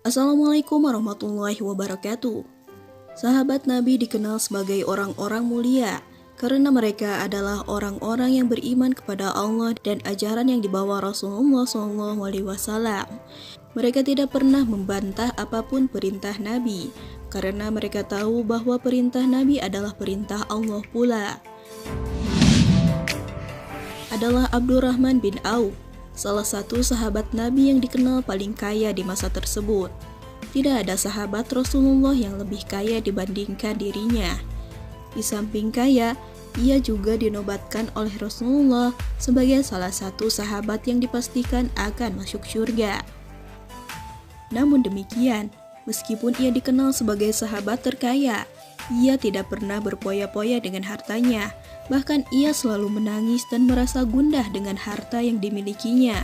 Assalamualaikum warahmatullahi wabarakatuh. Sahabat Nabi dikenal sebagai orang-orang mulia karena mereka adalah orang-orang yang beriman kepada Allah dan ajaran yang dibawa Rasulullah SAW. Mereka tidak pernah membantah apapun perintah Nabi karena mereka tahu bahwa perintah Nabi adalah perintah Allah pula. Adalah Abdurrahman bin Auf, salah satu sahabat Nabi yang dikenal paling kaya di masa tersebut. Tidak ada sahabat Rasulullah yang lebih kaya dibandingkan dirinya. Di samping kaya, ia juga dinobatkan oleh Rasulullah sebagai salah satu sahabat yang dipastikan akan masuk surga. Namun demikian, meskipun ia dikenal sebagai sahabat terkaya, ia tidak pernah berpoya-poya dengan hartanya. Bahkan ia selalu menangis dan merasa gundah dengan harta yang dimilikinya.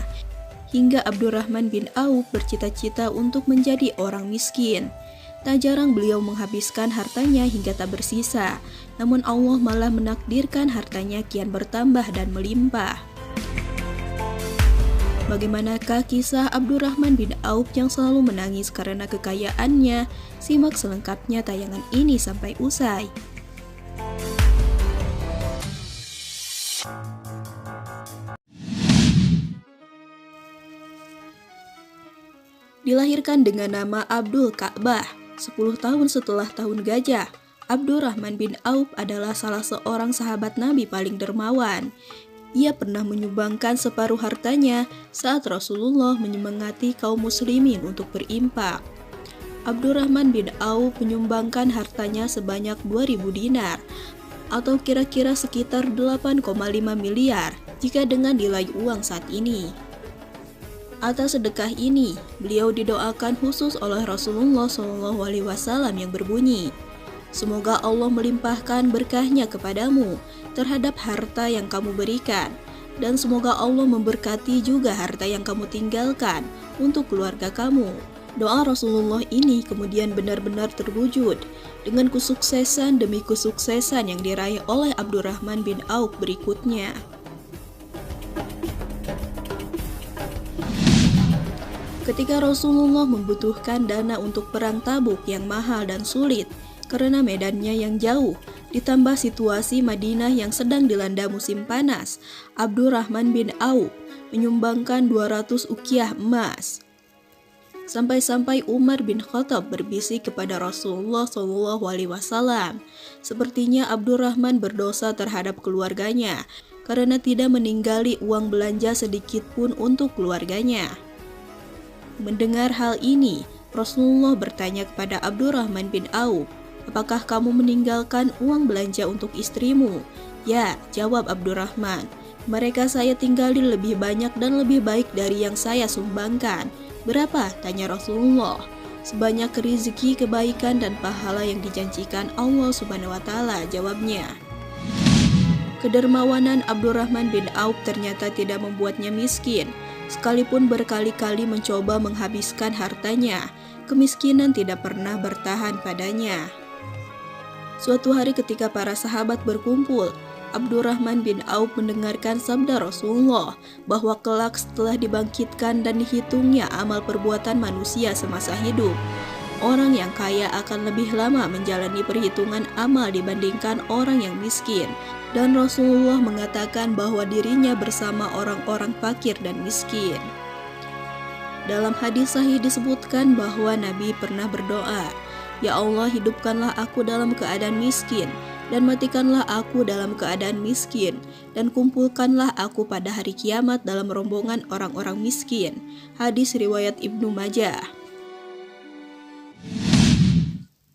Hingga Abdurrahman bin Auf bercita-cita untuk menjadi orang miskin. Tak jarang beliau menghabiskan hartanya hingga tak bersisa. Namun Allah malah menakdirkan hartanya kian bertambah dan melimpah. Bagaimanakah kisah Abdurrahman bin Auf yang selalu menangis karena kekayaannya? Simak selengkapnya tayangan ini sampai usai. Dilahirkan dengan nama Abdul Ka'bah, 10 tahun setelah tahun gajah, Abdurrahman bin Auf adalah salah seorang sahabat Nabi paling dermawan. Ia pernah menyumbangkan separuh hartanya saat Rasulullah menyemangati kaum muslimin untuk berinfak. Abdurrahman bin Auf menyumbangkan hartanya sebanyak 2.000 dinar, atau kira-kira sekitar 8,5 miliar jika dengan nilai uang saat ini. Atas sedekah ini, beliau didoakan khusus oleh Rasulullah SAW yang berbunyi, "Semoga Allah melimpahkan berkahnya kepadamu terhadap harta yang kamu berikan, dan semoga Allah memberkati juga harta yang kamu tinggalkan untuk keluarga kamu." Doa Rasulullah ini kemudian benar-benar terwujud dengan kesuksesan demi kesuksesan yang diraih oleh Abdurrahman bin Auf berikutnya. Ketika Rasulullah membutuhkan dana untuk perang Tabuk yang mahal dan sulit karena medannya yang jauh, ditambah situasi Madinah yang sedang dilanda musim panas, Abdurrahman bin Auf menyumbangkan 200 uqiyah emas. Sampai-sampai Umar bin Khattab berbisik kepada Rasulullah SAW, sepertinya Abdurrahman berdosa terhadap keluarganya karena tidak meninggali uang belanja sedikit pun untuk keluarganya. Mendengar hal ini, Rasulullah bertanya kepada Abdurrahman bin Auf, "Apakah kamu meninggalkan uang belanja untuk istrimu?" "Ya," jawab Abdurrahman. "Mereka saya tinggali lebih banyak dan lebih baik dari yang saya sumbangkan." "Berapa?" tanya Rasulullah. "Sebanyak rezeki, kebaikan dan pahala yang dijanjikan Allah Subhanahu wa taala," jawabnya. Kedermawanan Abdurrahman bin Auf ternyata tidak membuatnya miskin. Sekalipun berkali-kali mencoba menghabiskan hartanya, kemiskinan tidak pernah bertahan padanya. Suatu hari ketika para sahabat berkumpul, Abdurrahman bin Auf mendengarkan sabda Rasulullah bahwa kelak setelah dibangkitkan dan dihitungnya amal perbuatan manusia semasa hidup, orang yang kaya akan lebih lama menjalani perhitungan amal dibandingkan orang yang miskin. Dan Rasulullah mengatakan bahwa dirinya bersama orang-orang fakir dan miskin. Dalam hadis sahih disebutkan bahwa Nabi pernah berdoa, "Ya Allah, hidupkanlah aku dalam keadaan miskin, dan matikanlah aku dalam keadaan miskin, dan kumpulkanlah aku pada hari kiamat dalam rombongan orang-orang miskin." Hadis riwayat Ibnu Majah.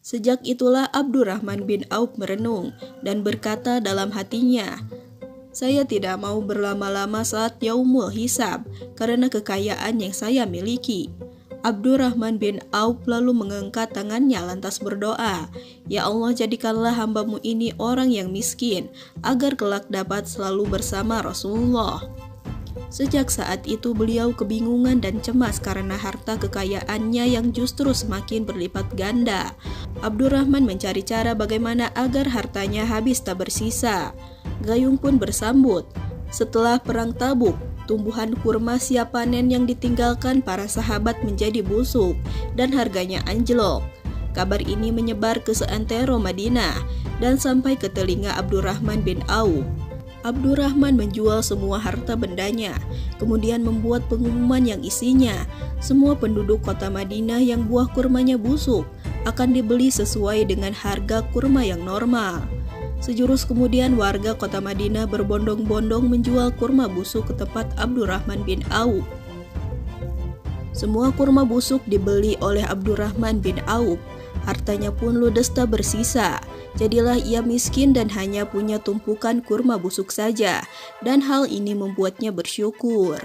Sejak itulah Abdurrahman bin Auf merenung dan berkata dalam hatinya, "Saya tidak mau berlama-lama saat yaumul hisab karena kekayaan yang saya miliki." Abdurrahman bin Auf lalu mengangkat tangannya lantas berdoa, "Ya Allah, jadikanlah hamba-Mu ini orang yang miskin, agar kelak dapat selalu bersama Rasulullah." Sejak saat itu beliau kebingungan dan cemas karena harta kekayaannya yang justru semakin berlipat ganda. Abdurrahman mencari cara bagaimana agar hartanya habis tak bersisa. Gayung pun bersambut. Setelah perang Tabuk, tumbuhan kurma siap panen yang ditinggalkan para sahabat menjadi busuk dan harganya anjlok. Kabar ini menyebar ke seantero Madinah dan sampai ke telinga Abdurrahman bin Auf. Abdurrahman menjual semua harta bendanya, kemudian membuat pengumuman yang isinya, semua penduduk kota Madinah yang buah kurmanya busuk akan dibeli sesuai dengan harga kurma yang normal. Sejurus kemudian warga kota Madinah berbondong-bondong menjual kurma busuk ke tempat Abdurrahman bin Auf. Semua kurma busuk dibeli oleh Abdurrahman bin Auf. Hartanya pun ludes tak bersisa. Jadilah ia miskin dan hanya punya tumpukan kurma busuk saja, dan hal ini membuatnya bersyukur.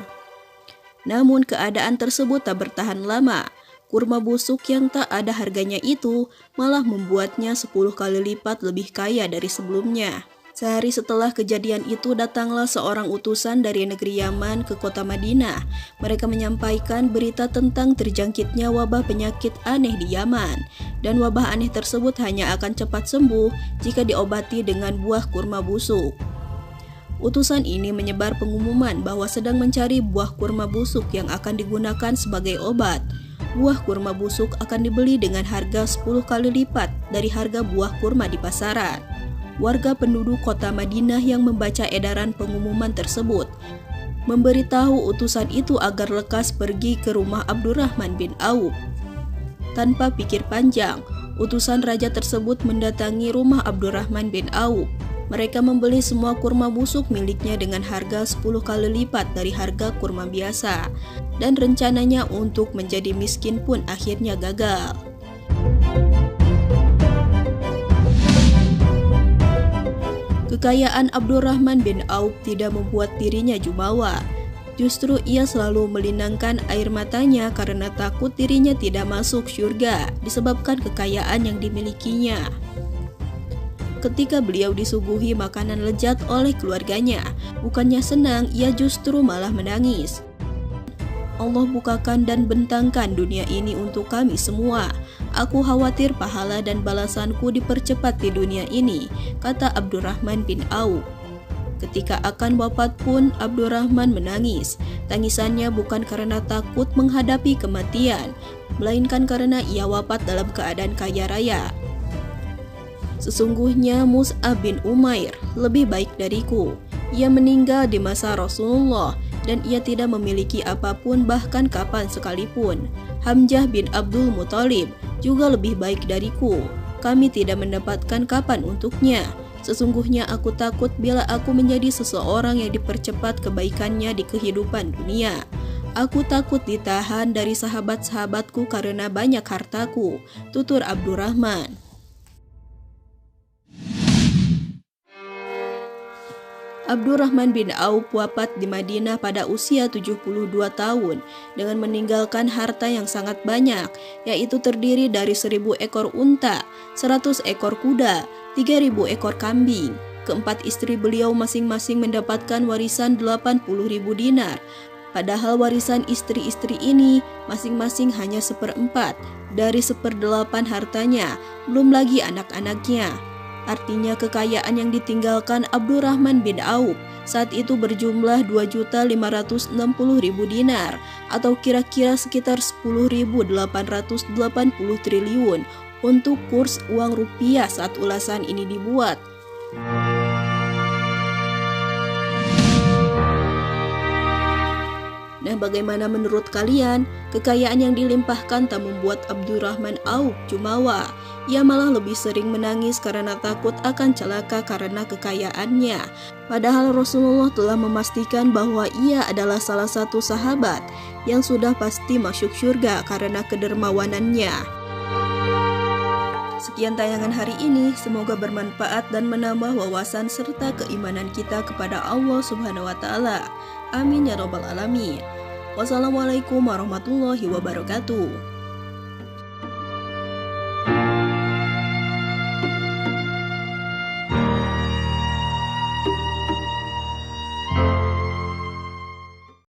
Namun keadaan tersebut tak bertahan lama. Kurma busuk yang tak ada harganya itu malah membuatnya 10 kali lipat lebih kaya dari sebelumnya. Sehari setelah kejadian itu datanglah seorang utusan dari negeri Yaman ke kota Madinah. Mereka menyampaikan berita tentang terjangkitnya wabah penyakit aneh di Yaman. Dan wabah aneh tersebut hanya akan cepat sembuh jika diobati dengan buah kurma busuk. Utusan ini menyebar pengumuman bahwa sedang mencari buah kurma busuk yang akan digunakan sebagai obat. Buah kurma busuk akan dibeli dengan harga 10 kali lipat dari harga buah kurma di pasaran. Warga penduduk kota Madinah yang membaca edaran pengumuman tersebut memberitahu utusan itu agar lekas pergi ke rumah Abdurrahman bin Auf. Tanpa pikir panjang, utusan raja tersebut mendatangi rumah Abdurrahman bin Auf. Mereka membeli semua kurma busuk miliknya dengan harga 10 kali lipat dari harga kurma biasa, dan rencananya untuk menjadi miskin pun akhirnya gagal. Kekayaan Abdurrahman bin Auf tidak membuat dirinya jumawa. Justru ia selalu melinangkan air matanya karena takut dirinya tidak masuk syurga disebabkan kekayaan yang dimilikinya. Ketika beliau disuguhi makanan lezat oleh keluarganya, bukannya senang, ia justru malah menangis. Allah bukakan dan bentangkan dunia ini untuk kami semua. Aku khawatir pahala dan balasanku dipercepat di dunia ini, kata Abdurrahman bin Auf. Ketika akan wafat pun Abdurrahman menangis. Tangisannya bukan karena takut menghadapi kematian, melainkan karena ia wafat dalam keadaan kaya raya. Sesungguhnya Mus'ab bin Umair lebih baik dariku. Ia meninggal di masa Rasulullah dan ia tidak memiliki apapun bahkan kapan sekalipun. Hamzah bin Abdul Muthalib juga lebih baik dariku. Kami tidak mendapatkan kapan untuknya. Sesungguhnya aku takut bila aku menjadi seseorang yang dipercepat kebaikannya di kehidupan dunia. Aku takut ditahan dari sahabat-sahabatku karena banyak hartaku, tutur Abdurrahman. Abdurrahman bin Auf wafat di Madinah pada usia 72 tahun dengan meninggalkan harta yang sangat banyak, yaitu terdiri dari 1000 ekor unta, 100 ekor kuda, 3000 ekor kambing. Keempat istri beliau masing-masing mendapatkan warisan 80.000 dinar. Padahal warisan istri-istri ini masing-masing hanya 1/4 dari 1/8 hartanya, belum lagi anak-anaknya. Artinya kekayaan yang ditinggalkan Abdurrahman bin Auf saat itu berjumlah 2.560.000 dinar atau kira-kira sekitar 10.880 triliun untuk kurs uang rupiah saat ulasan ini dibuat. Nah, bagaimana menurut kalian? Kekayaan yang dilimpahkan tak membuat Abdurrahman Auf jumawa. Ia malah lebih sering menangis karena takut akan celaka karena kekayaannya. Padahal Rasulullah telah memastikan bahwa ia adalah salah satu sahabat yang sudah pasti masuk surga karena kedermawanannya. Sekian tayangan hari ini, semoga bermanfaat dan menambah wawasan serta keimanan kita kepada Allah Subhanahu wa Ta'ala. Amin ya Rabbal 'Alamin. Wassalamualaikum warahmatullahi wabarakatuh.